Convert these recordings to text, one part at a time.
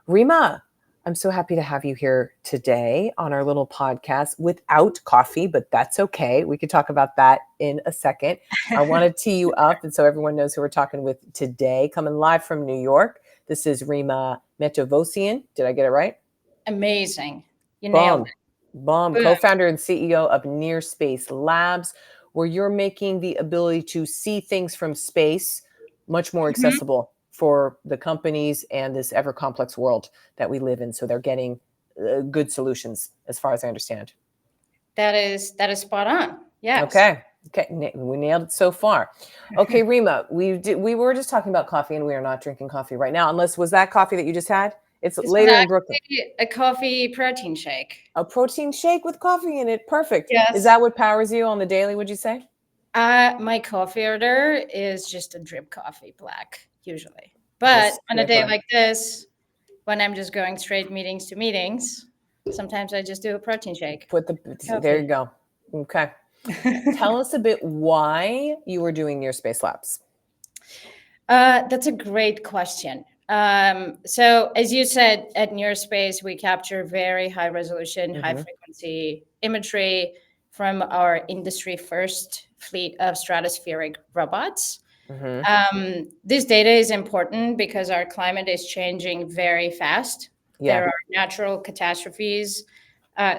Rima, I'm so happy to have you here today on our little podcast without coffee, but that's okay. We could talk about that in a second. I want to tee you up, and so everyone knows who we're talking with today. Coming live from New York, this is Rema Matevosyan. Did I get it right? Amazing. You nailed it. Boom. Boom. Co-founder and CEO of Near Space Labs, where you're making the ability to see things from space much more accessible for the companies and this ever complex world that we live in. So they're getting good solutions, as far as I understand. That is spot on. Yes. Okay. We nailed it so far. Okay, Rima, we were just talking about coffee, and we are not drinking coffee right now. Unless, was that coffee that you just had? It's This later was in Brooklyn. a coffee protein shake. A protein shake with coffee in it. Perfect. Yes. Is that what powers you on the daily, would you say? My coffee order is just a drip coffee, black, usually. But on a day like this, when I'm just going straight meetings to meetings, sometimes I just do a protein shake. There you go. Okay. Tell us a bit why you were doing Near Space Labs. That's a great question. So as you said, at Near Space, we capture very high resolution, high frequency imagery from our industry first fleet of stratospheric robots. This data is important because our climate is changing very fast. Yeah. There are natural catastrophes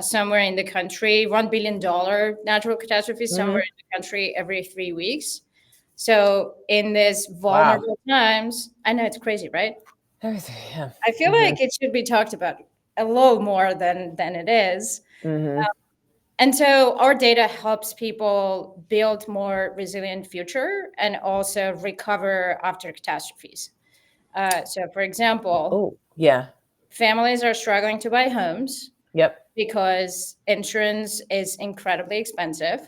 somewhere in the country, $1 billion natural catastrophes somewhere in the country every 3 weeks. So in this vulnerable times, I know it's crazy, right? Yeah. I feel like it should be talked about a little more than it is. And so our data helps people build more resilient future and also recover after catastrophes. So for example, families are struggling to buy homes. Yep. Because insurance is incredibly expensive.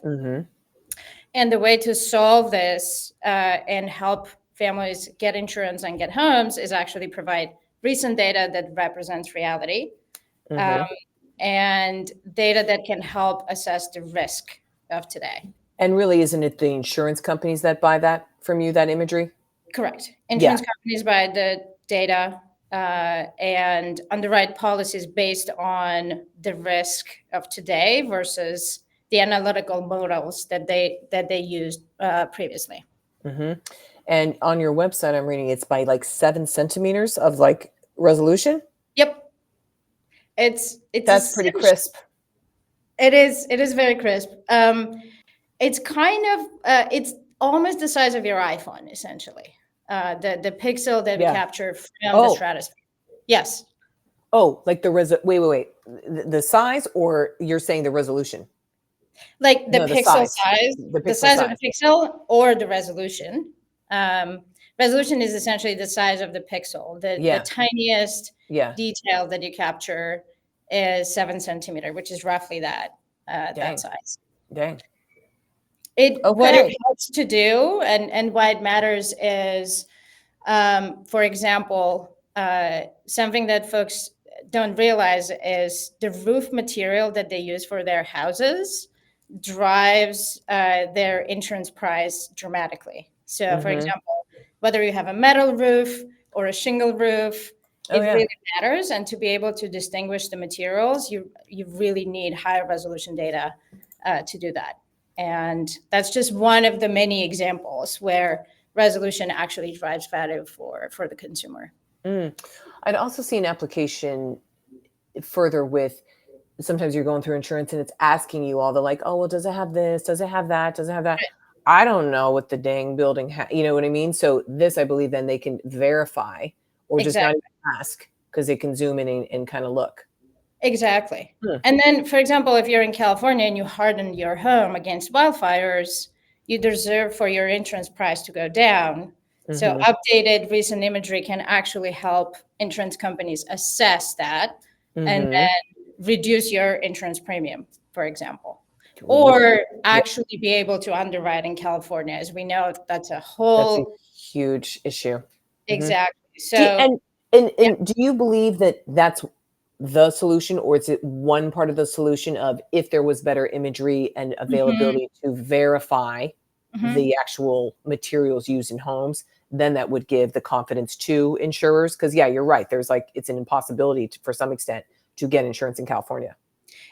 And the way to solve this and help families get insurance and get homes is actually provide recent data that represents reality. And data that can help assess the risk of today. And really, isn't it the insurance companies that buy that from you, that imagery? Correct. Insurance companies buy the data and underwrite policies based on the risk of today versus the analytical models that they used previously. And on your website, I'm reading it's by like 7 centimeters of like resolution. Yep. That's pretty crisp. It is very crisp. It's kind of it's almost the size of your iPhone, essentially. The pixel that we capture from the stratosphere. Yes. Oh, like the wait. The size, or you're saying the resolution? Like the pixel size. The size of the pixel or the resolution. Resolution is essentially the size of the pixel. The tiniest detail that you capture is 7 centimeter, which is roughly that size. Dang. What it helps to do and why it matters is, for example, something that folks don't realize is the roof material that they use for their houses drives their insurance price dramatically. So, for example, whether you have a metal roof or a shingle roof, it really matters. And to be able to distinguish the materials, you really need higher resolution data to do that. And that's just one of the many examples where resolution actually drives value for the consumer. I'd also see an application further with, sometimes you're going through insurance and it's asking you all the like, oh, well, does it have this? Does it have that? Does it have that? Right. I don't know what the dang building you know what I mean? So this, I believe, then they can verify or just not even ask, because they can zoom in and kind of look. Exactly. And then, for example, if you're in California and you harden your home against wildfires, you deserve for your insurance price to go down. So updated recent imagery can actually help insurance companies assess that and then reduce your insurance premium, for example, or actually be able to underwrite in California. As we know, that's a huge issue. Exactly. So, and do you believe that that's the solution, or is it one part of the solution of if there was better imagery and availability to verify the actual materials used in homes, then that would give the confidence to insurers. Because yeah, you're right. There's like, it's an impossibility for some extent to get insurance in California.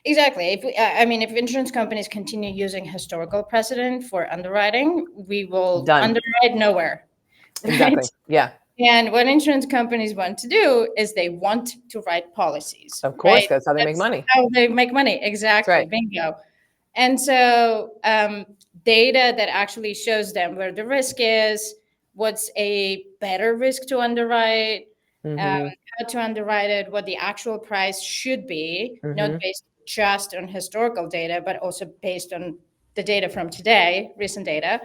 Exactly. If insurance companies continue using historical precedent for underwriting, we will Done. underwrite nowhere. Exactly. Right? Yeah. And what insurance companies want to do is they want to write policies. Of course, Right? that's how they make money. How they make money. Exactly. Right. Bingo. And so data that actually shows them where the risk is, what's a better risk to underwrite, Mm-hmm. how to underwrite it, what the actual price should be, not Mm-hmm. based just on historical data, but also based on the data from today, recent data,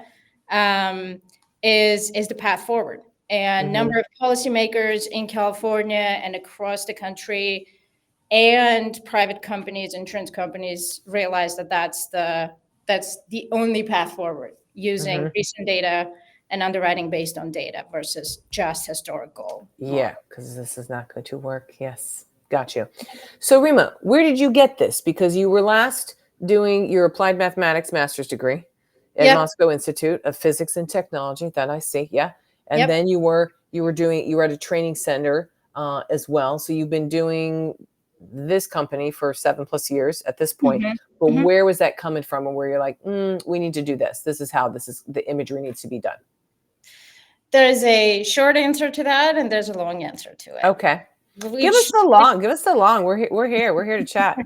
is the path forward. And Mm-hmm. number of policymakers in California and across the country and private companies, insurance companies realize that that's the only path forward, using recent data and underwriting based on data versus just historical. Yeah, because this is not going to work. Yes, got you. So Rima, where did you get this? Because you were last doing your applied mathematics master's degree at Yep. Moscow Institute of Physics and Technology. That I see. Yeah, and Yep. then you were at a training center as well. So you've been doing this company for 7+ years at this point. But where was that coming from, and where you're like, we need to do this. This is how the imagery needs to be done. There's a short answer to that, and there's a long answer to it. Okay. Give us the long. We're here. We're here to chat.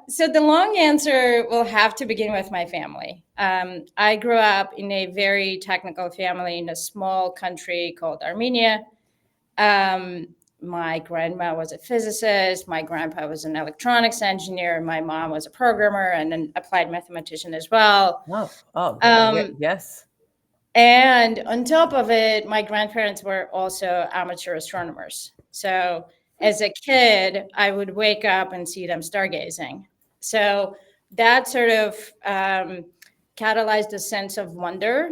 So the long answer will have to begin with my family. I grew up in a very technical family in a small country called Armenia. My grandma was a physicist. My grandpa was an electronics engineer. My mom was a programmer and an applied mathematician as well. Yes. And on top of it, my grandparents were also amateur astronomers. So as a kid, I would wake up and see them stargazing. So that sort of catalyzed a sense of wonder,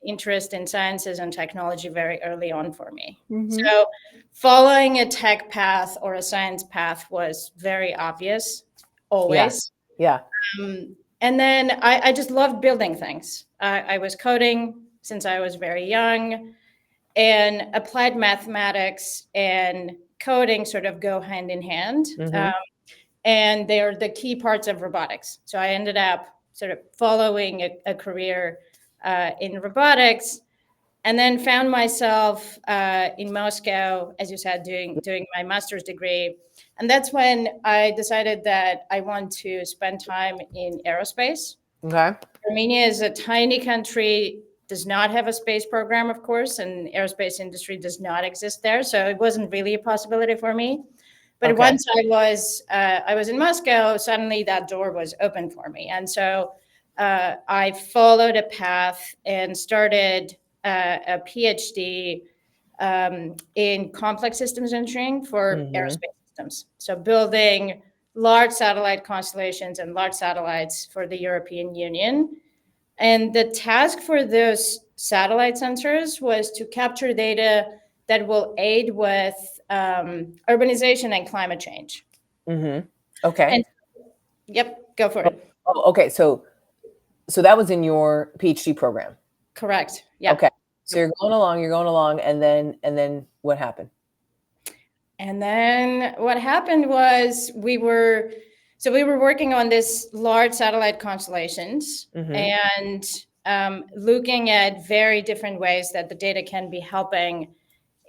interest in sciences and technology very early on for me. So following a tech path or a science path was very obvious, always. Yeah. And then I just loved building things. I was coding since I was very young, and applied mathematics and coding sort of go hand in hand. And they're the key parts of robotics. So I ended up sort of following a career in robotics, and then found myself in Moscow, as you said, doing my master's degree. And that's when I decided that I want to spend time in aerospace. Okay. Armenia is a tiny country, does not have a space program, of course, and aerospace industry does not exist there. So it wasn't really a possibility for me. But once I was in Moscow, suddenly that door was open for me. And so I followed a path and started a PhD in complex systems engineering for aerospace systems. So building large satellite constellations and large satellites for the European Union. And the task for those satellite sensors was to capture data that will aid with urbanization and climate change. Okay. And, yep, go for it. Oh, okay. So that was in your PhD program. Correct. Yeah. Okay. So you're going along, and then what happened? And then what happened was we were working on this large satellite constellations and looking at very different ways that the data can be helping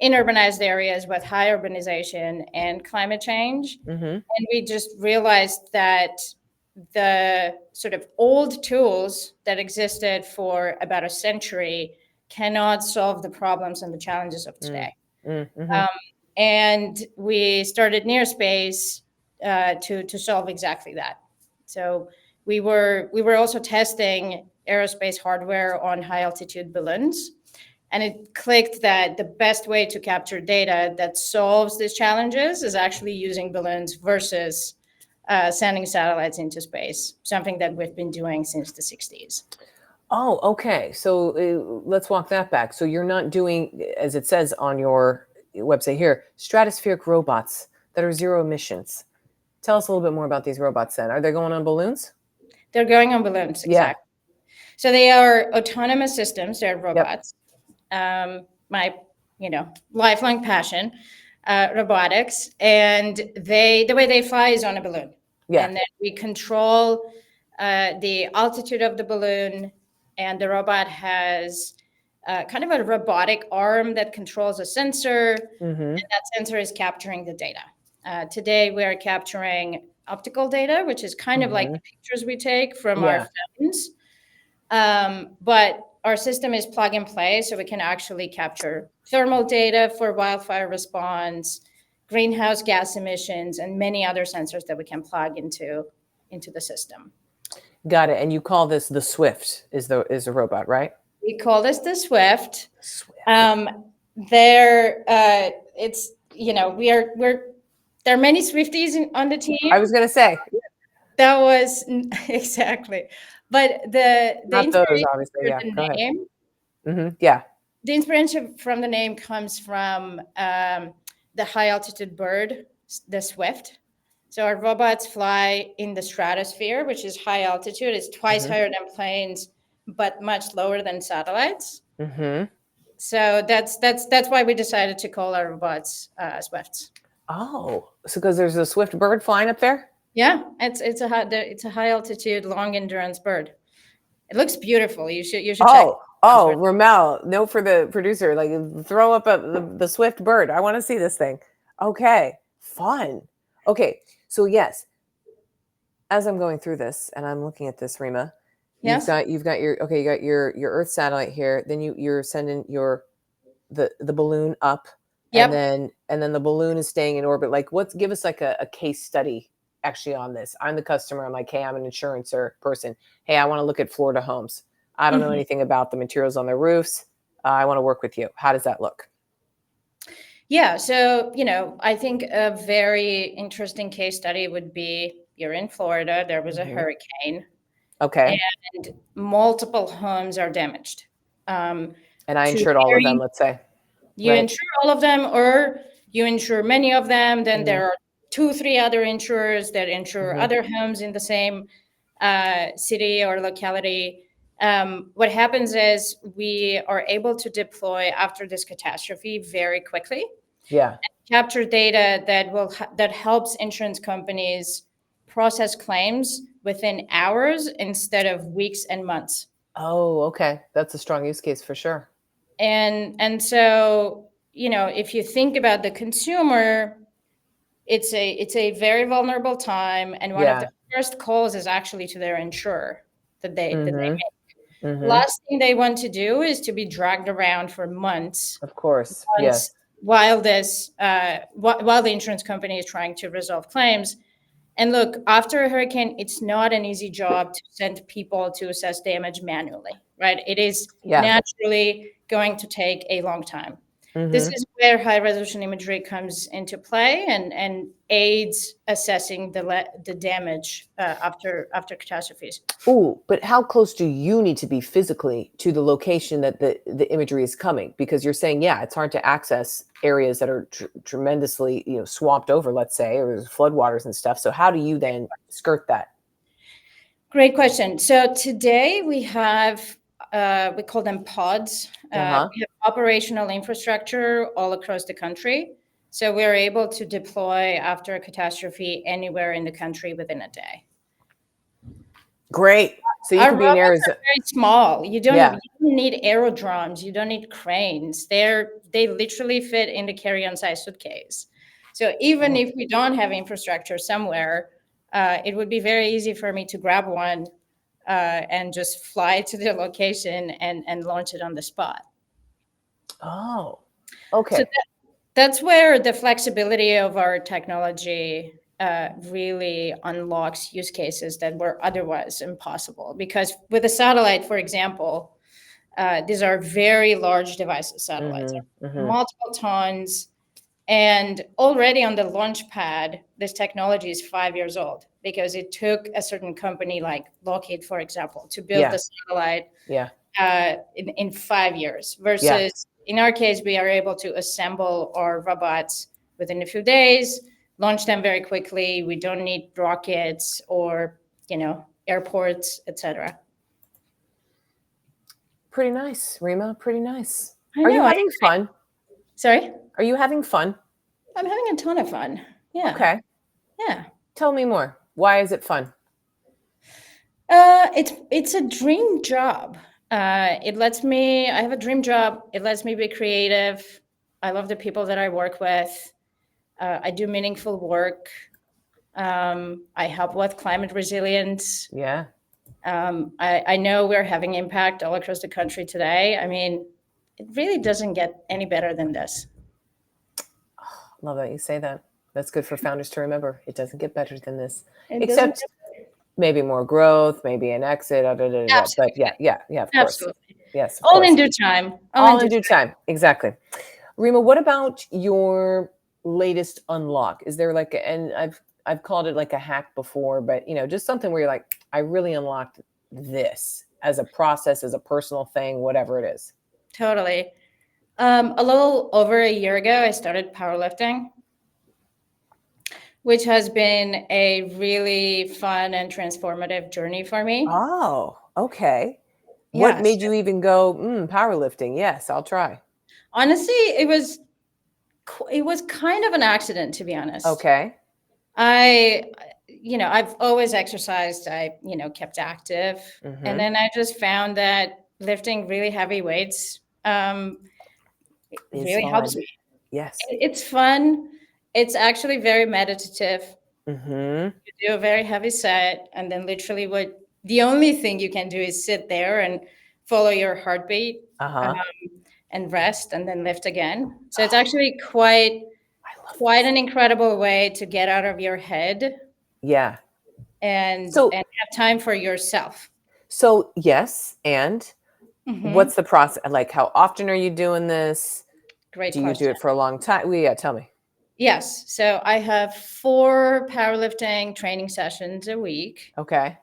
in urbanized areas with high urbanization and climate change. And we just realized that the sort of old tools that existed for about a century cannot solve the problems and the challenges of today. And we started Near Space to solve exactly that. So we were also testing aerospace hardware on high altitude balloons. And it clicked that the best way to capture data that solves these challenges is actually using balloons versus sending satellites into space, something that we've been doing since the 60s. Oh, okay. So let's walk that back. So you're not doing, as it says on your website here, stratospheric robots that are zero emissions. Tell us a little bit more about these robots then. Are they going on balloons? They're going on balloons, exactly. So they are autonomous systems. They're Yep. robots. My, lifelong passion, robotics, and the way they fly is on a balloon, Yeah. and then we control the altitude of the balloon, and the robot has kind of a robotic arm that controls a sensor, Mm-hmm. and that sensor is capturing the data. Today, we are capturing optical data, which is kind of like the pictures we take from our phones. But our system is plug and play, so we can actually capture thermal data for wildfire response, greenhouse gas emissions, and many other sensors that we can plug into the system. Got it. And you call this the Swift is a robot, right? We call this the Swift. Swift. It's there are many Swifties on the team. I was going to say that was exactly, but the not those, inspiration obviously. for Yeah. the Go name. ahead. Yeah. The inspiration from the name comes from the high altitude bird, the Swift. So our robots fly in the stratosphere, which is high altitude. It's twice higher than planes, but much lower than satellites. Mm-hmm. So that's why we decided to call our robots Swifts. Oh, so because there's a swift bird flying up there? Yeah, it's a high altitude, long endurance bird. It looks beautiful. You should check. Oh, Ramel, note for the producer, like throw up the swift bird. I want to see this thing. Okay, fun. Okay, so yes, as I'm going through this and I'm looking at this, Rima, Yes. you've got your Earth satellite here. Then you're sending the balloon up, Yep. and then the balloon is staying in orbit. Like, give us like a case study actually on this. I'm the customer. I'm like, hey, I'm an insurance person. Hey, I want to look at Florida homes. I don't know anything about the materials on their roofs. I want to work with you. How does that look? Yeah. So, I think a very interesting case study would be you're in Florida. There was a hurricane. Okay. And multiple homes are damaged. And I insured all of them, let's say. You insure all of them, or you insure many of them. Then there are 2-3 other insurers that insure other homes in the same city or locality. What happens is we are able to deploy after this catastrophe very quickly. Yeah. Capture data that helps insurance companies process claims within hours instead of weeks and months. Oh, okay. That's a strong use case for sure. And so, if you think about the consumer, it's a very vulnerable time, and one of the first calls is actually to their insurer that they make. Last thing they want to do is to be dragged around for months. Of course. While the insurance company is trying to resolve claims. And look, after a hurricane, it's not an easy job to send people to assess damage manually, right? It is naturally going to take a long time. This is where high resolution imagery comes into play and aids assessing the damage after catastrophes. Oh, but how close do you need to be physically to the location that the imagery is coming? Because you're saying, it's hard to access areas that are tremendously, swamped over, let's say, or there's floodwaters and stuff. So how do you then skirt that? Great question. So today we have, we call them pods. We have operational infrastructure all across the country. So we're able to deploy after a catastrophe anywhere in the country within a day. Great. So you could be in Arizona. Are very small. You don't need aerodromes. You don't need cranes. They literally fit in the carry-on size suitcase. So even if we don't have infrastructure somewhere, it would be very easy for me to grab one and just fly to the location and launch it on the spot. Oh, okay. So that's where the flexibility of our technology really unlocks use cases that were otherwise impossible. Because with a satellite, for example, these are very large devices, satellites, multiple tons. And already on the launch pad, this technology is 5 years old because it took a certain company like Lockheed, for example, to build the satellite in 5 years. Versus in our case, we are able to assemble our robots within a few days, launch them very quickly. We don't need rockets or, airports, etc. Pretty nice, Rima. Pretty nice. I Are you know. having fun? Sorry? Are you having fun? I'm having a ton of fun. Yeah. Okay. Yeah. Tell me more. Why is it fun? It's a dream job. It lets me. I have a dream job. It lets me be creative. I love the people that I work with. I do meaningful work. I help with climate resilience. Yeah. I know we're having impact all across the country today. I mean, it really doesn't get any better than this. Love that you say that. That's good for founders to remember. It doesn't get better than this. It doesn't. Except maybe more growth, maybe an exit. But yeah, of course. Absolutely. Yes, of All course. in due time. All in due time. Exactly. Rima, what about your latest unlock? Is there like and I've called it like a hack before, but just something where you're like, I really unlocked this as a process, as a personal thing, whatever it is. Totally. A little over a year ago, I started powerlifting, which has been a really fun and transformative journey for me. Oh, okay. What Yes. made you even go, powerlifting? Yes, I'll try. Honestly, it was kind of an accident, to be honest. Okay. I've always exercised. I, kept active. Mm-hmm. And then I just found that lifting really heavy weights really helps me. Yes. It's fun. It's actually very meditative. Mm-hmm. You do a very heavy set, and then literally the only thing you can do is sit there and follow your heartbeat and rest and then lift again. So it's actually quite an incredible way to get out of your head. Yeah. And have time for yourself. So yes, and what's the process? Like, how often are you doing this? Great question. Do you do it for a long time? Well, yeah, tell me. Yes. So I have 4 powerlifting training sessions a week. Okay.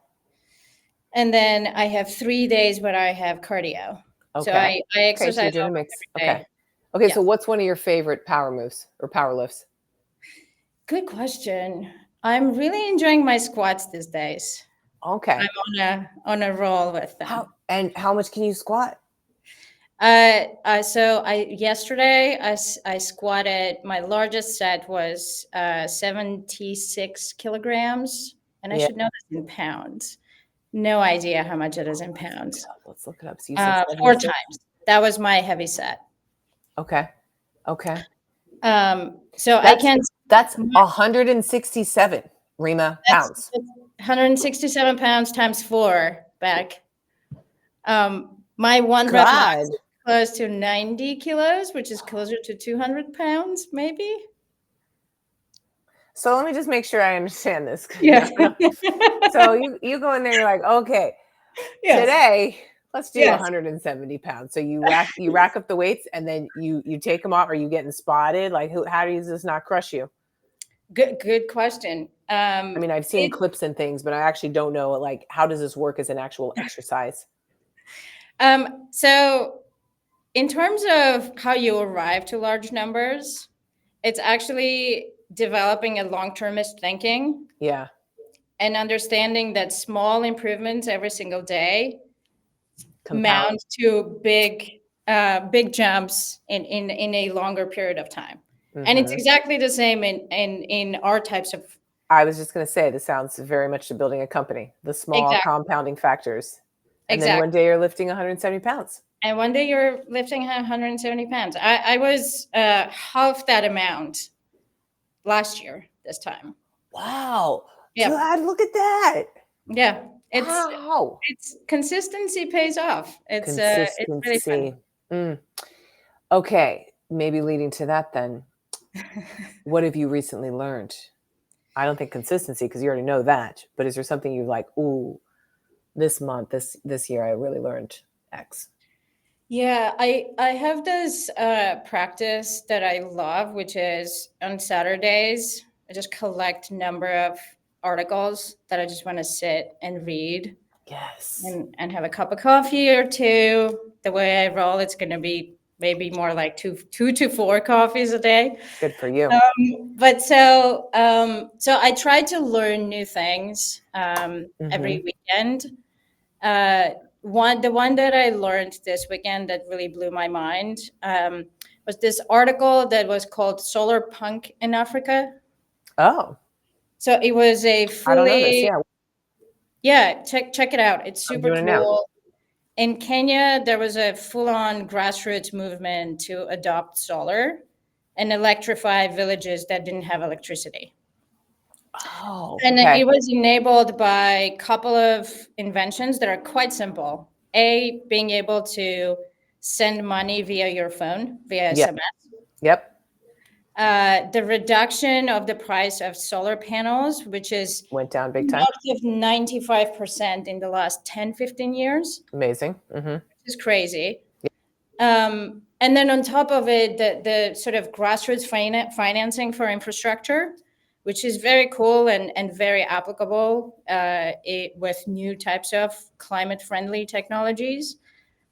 And then I have 3 days where I have cardio. Okay. So I exercise. So you're doing a mix. Okay. Okay. Yeah. So what's one of your favorite power moves or power lifts? Good question. I'm really enjoying my squats these days. Okay. I'm on a roll with them. How much can you squat? Yesterday I squatted. My largest set was 76 kilograms, and I should know this in pounds. No idea how much it is in pounds. Let's look it up. So you said 4 times. That was my heavy set. Okay. Okay. That's 167 Rima pounds. 167 pounds times 4, Beck. My one rep max is close to 90 kilos, which is closer to 200 pounds, maybe. So let me just make sure I understand this. Yeah. So you go in there, you're like, okay, today let's do 170 pounds. So you rack up the weights, and then you take them off. Are you getting spotted? Like, how does this not crush you? Good question. I mean, I've seen clips and things, but I actually don't know, like, how does this work as an actual exercise? So in terms of how you arrive to large numbers, it's actually developing a long-termist thinking. Yeah. And understanding that small improvements every single day mount to big jumps in a longer period of time. Mm-hmm. And it's exactly the same in our types of. I was just going to say, this sounds very much to building a company, the small compounding factors. And then one day you're lifting 170 pounds. And one day you're lifting 170 pounds. I was half that amount last year this time. Wow. Yeah. God, look at that. Yeah. It's consistency pays off. It's really fun. Okay. Maybe leading to that then. What have you recently learned? I don't think consistency, because you already know that, but is there something you like, this month, this year, I really learned X? Yeah, I have this practice that I love, which is on Saturdays, I just collect number of articles that I just want to sit and read. Yes. And have a cup of coffee or 2. The way I roll, it's going to be maybe more like 2 to 4 coffees a day. Good for you. But so I try to learn new things every weekend. the one that I learned this weekend that really blew my mind was this article that was called "Solar Punk in Africa." Oh, So it was a I don't know this. fully, Yeah, yeah, check it out. It's I'm super doing it now. cool. In Kenya, there was a full-on grassroots movement to adopt solar and electrify villages that didn't have electricity. Oh, And okay. it was enabled by a couple of inventions that are quite simple. A, being able to send money via your phone, via Yep. SMS. Yep. The reduction of the price of solar panels, which is Went down big time. north of 95% in the last 10, 15 years, Amazing. Mm-hmm. which is crazy. And then on top of it, the sort of grassroots financing for infrastructure, which is very cool and very applicable with new types of climate-friendly technologies.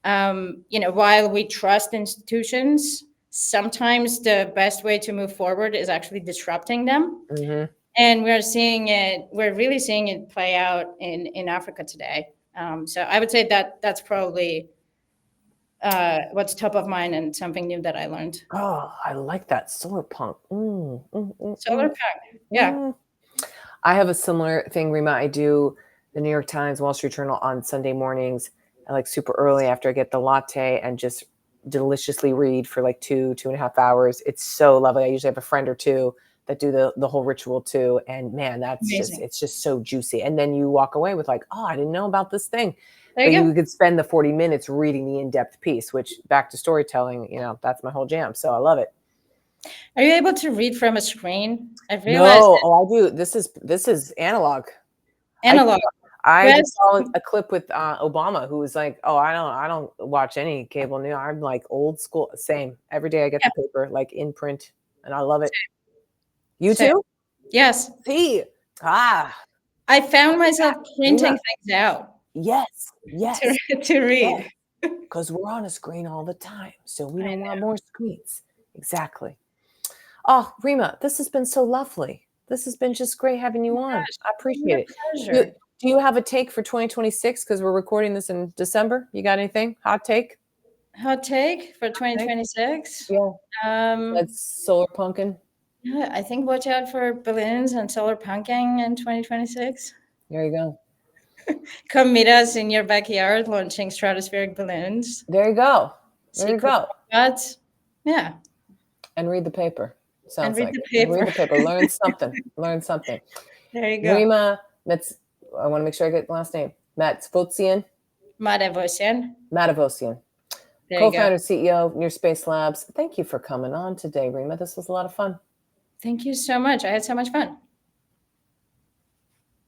While we trust institutions, sometimes the best way to move forward is actually disrupting them. Mm-hmm. And we're really seeing it play out in Africa today. So I would say that's probably what's top of mind and something new that I learned. Oh, I like that solar punk. Solar pack, yeah. I have a similar thing, Rima. I do the New York Times, Wall Street Journal on Sunday mornings, like super early after I get the latte and just deliciously read for like 2.5 hours. It's so lovely. I usually have a friend or two that do the whole ritual too. And man, Amazing. it's just so juicy. And then you walk away with like, oh, I didn't know about this thing. There But you you go. could spend the 40 minutes reading the in-depth piece, which back to storytelling, that's my whole jam. So I love it. Are you able to read from a screen? I've realized No, oh, I do. This is analog. analog. I just Yes. saw a clip with Obama, who was like, "Oh, I don't watch any cable news. I'm like old school. Same. Every day I get Yeah. the paper, like in print, and I love it. You Same. too? Yes. See, I found myself printing Rima. things out Yes, yes, to yes. read. Because we're on a screen all the time, so we I don't know. want more screens. Exactly. Oh, Rima, this has been so lovely. This has been just great having you on. Gosh, I my appreciate it. pleasure. Do you have a take for 2026? Because we're recording this in December. You got anything? Hot take? Hot take for Take? 2026. Yeah. Um, That's solar punkin. yeah, I think watch out for balloons and solar punking in 2026. There you go. Come meet us in your backyard launching stratospheric balloons. There you go. There See you cool go. robots. Yeah. And read the paper. And Sounds read like. the And read paper. the paper. Learn something. Learn something. There you go. Rema I want to make sure I get the last name. Matevosyan. Matevosyan. Matevosyan. There you go. Co-founder, CEO, Near Space Labs. Thank you for coming on today, Rima. This was a lot of fun. Thank you so much. I had so much fun.